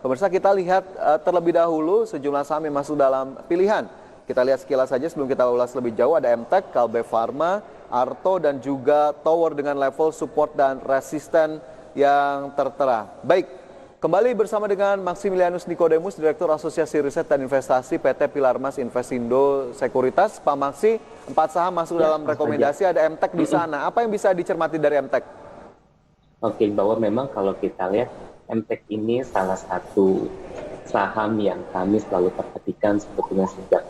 Pemirsa, kita lihat terlebih dahulu sejumlah saham yang masuk dalam pilihan. Kita lihat sekilas saja sebelum kita ulas lebih jauh. Ada MTEK, Kalbe Farma, Arto, dan juga Tower dengan level support dan resisten yang tertera. Baik, kembali bersama dengan Maximilianus Nikodemus, Direktur Asosiasi Riset dan Investasi PT Pilarmas Investindo Sekuritas. Pak Maksi, 4 saham masuk dalam rekomendasi, ada MTEK di sana. Apa yang bisa dicermati dari MTEK? Oke, bahwa memang kalau kita lihat MTEK ini salah satu saham yang kami selalu perhatikan sebetulnya sejak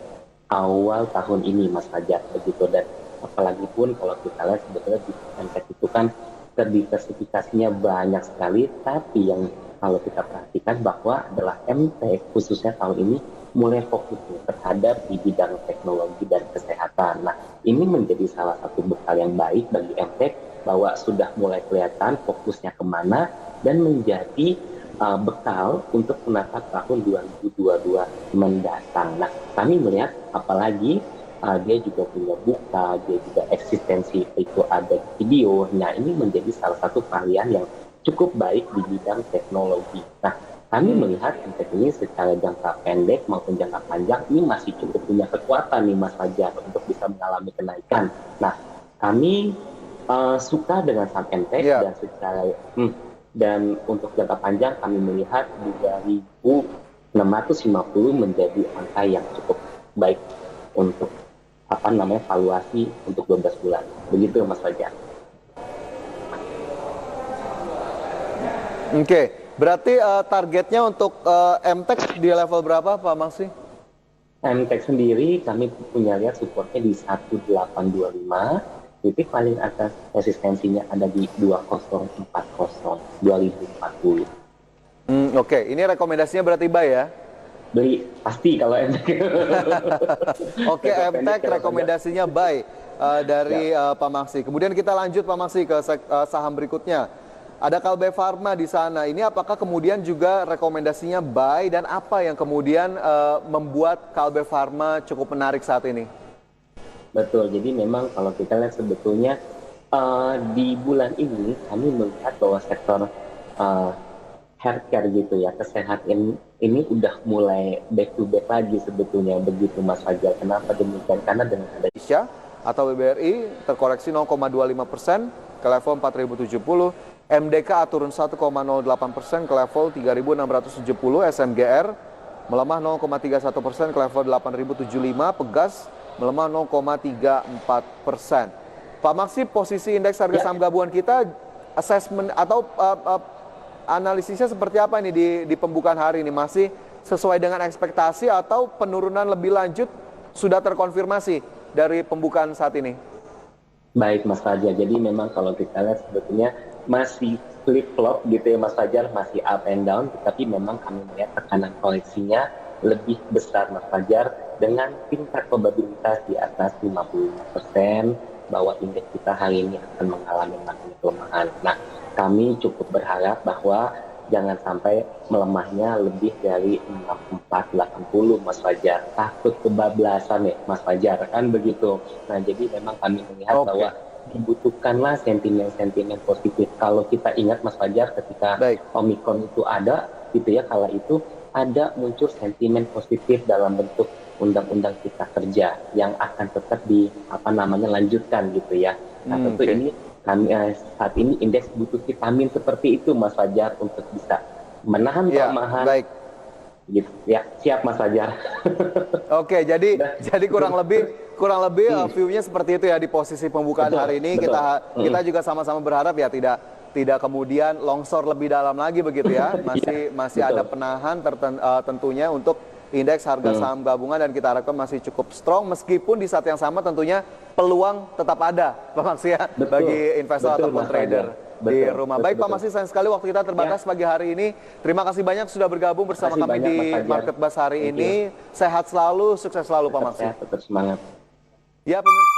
awal tahun ini, Mas Fajar, begitu. Dan apalagi pun kalau kita lihat sebetulnya di MTEK itu kan diversifikasinya banyak sekali, tapi yang kalau kita perhatikan bahwa adalah MTEK khususnya tahun ini mulai fokus terhadap di bidang teknologi dan kesehatan. Nah, ini menjadi salah satu bekal yang baik bagi MTEK bahwa sudah mulai kelihatan fokusnya kemana dan menjadi bekal untuk menatap tahun 2022 mendatang. Nah, kami melihat apalagi dia juga punya buka, dia juga eksistensi itu ada video. Nah, ini menjadi salah satu varian yang cukup baik di bidang teknologi. Nah, kami melihat MTEK ini secara jangka pendek maupun jangka panjang ini masih cukup punya kekuatan nih, Mas Fajar, untuk bisa mengalami kenaikan. Nah, kami suka dengan saham MTEK dan secara dan untuk jangka panjang kami melihat 2.650 menjadi angka yang cukup baik untuk valuasi untuk 12 bulan. Begitu, Mas Fajar. Oke, berarti targetnya untuk MTEK di level berapa, Pak Maksi? MTEK sendiri kami punya lihat supportnya di 1825. Titik paling atas resistensinya ada di 2040, 2040. Oke, ini rekomendasinya berarti buy ya? Beli pasti kalau MTEK. Oke, MTEK rekomendasinya buy dari Pak Maksi. Kemudian kita lanjut Pak Maksi ke saham berikutnya. Ada Kalbe Farma di sana. Ini apakah kemudian juga rekomendasinya buy dan apa yang kemudian membuat Kalbe Farma cukup menarik saat ini? Betul, jadi memang kalau kita lihat sebetulnya di bulan ini kami melihat bahwa sektor healthcare gitu ya, kesehatan ini udah mulai back to back lagi sebetulnya, begitu Mas Fajar. Kenapa demikian? Karena dengan ada Indonesia atau BBRI terkoreksi 0,25% ke level 4.070, MDK turun 1,08% ke level 3.670, SMGR melemah 0,31% ke level 8.075, Pegas melemah 0,34%. Pak Maksi, posisi indeks harga saham gabungan kita, assessment atau analisisnya seperti apa ini di pembukaan hari ini? Masih sesuai dengan ekspektasi atau penurunan lebih lanjut sudah terkonfirmasi dari pembukaan saat ini? Baik, Mas Fajar. Jadi memang kalau kita lihat sebetulnya masih flip-flop gitu ya, Mas Fajar, masih up and down, tetapi memang kami melihat tekanan koleksinya lebih besar, Mas Fajar, dengan tingkat probabilitas di atas 55% bahwa indeks kita hari ini akan mengalami pelemahan. Nah, kami cukup berharap bahwa jangan sampai melemahnya lebih dari 64-80, Mas Fajar. Takut kebablasan ya, Mas Fajar, kan begitu. Nah, jadi memang kami melihat bahwa dibutuhkanlah sentimen-sentimen positif. Kalau kita ingat, Mas Fajar, ketika Omikron itu ada, gitu ya, kala itu ada muncul sentimen positif dalam bentuk undang-undang cipta kerja yang akan tetap lanjutkan gitu ya. Nah, tentu ini kami saat ini indeks butuh vitamin seperti itu, Mas Fajar, untuk bisa menahan pelemahan. Baik. Gitu ya, siap Mas Fajar. Oke, jadi kurang lebih view-nya seperti itu ya di posisi pembukaan hari ini. Kita juga sama-sama berharap ya tidak kemudian longsor lebih dalam lagi begitu ya. Masih ada penahan tentunya untuk indeks harga saham gabungan dan kita harapkan masih cukup strong meskipun di saat yang sama tentunya peluang tetap ada Pak Maksi ya bagi investor ataupun trader di rumah. Baik Pak Maksi, sayang sekali waktu kita terbatas pagi hari ini. Terima kasih banyak sudah bergabung bersama kami di Market Buzz hari ini. Sehat selalu, sukses selalu Pak Maksi. Tetap semangat. Ya pemirsa.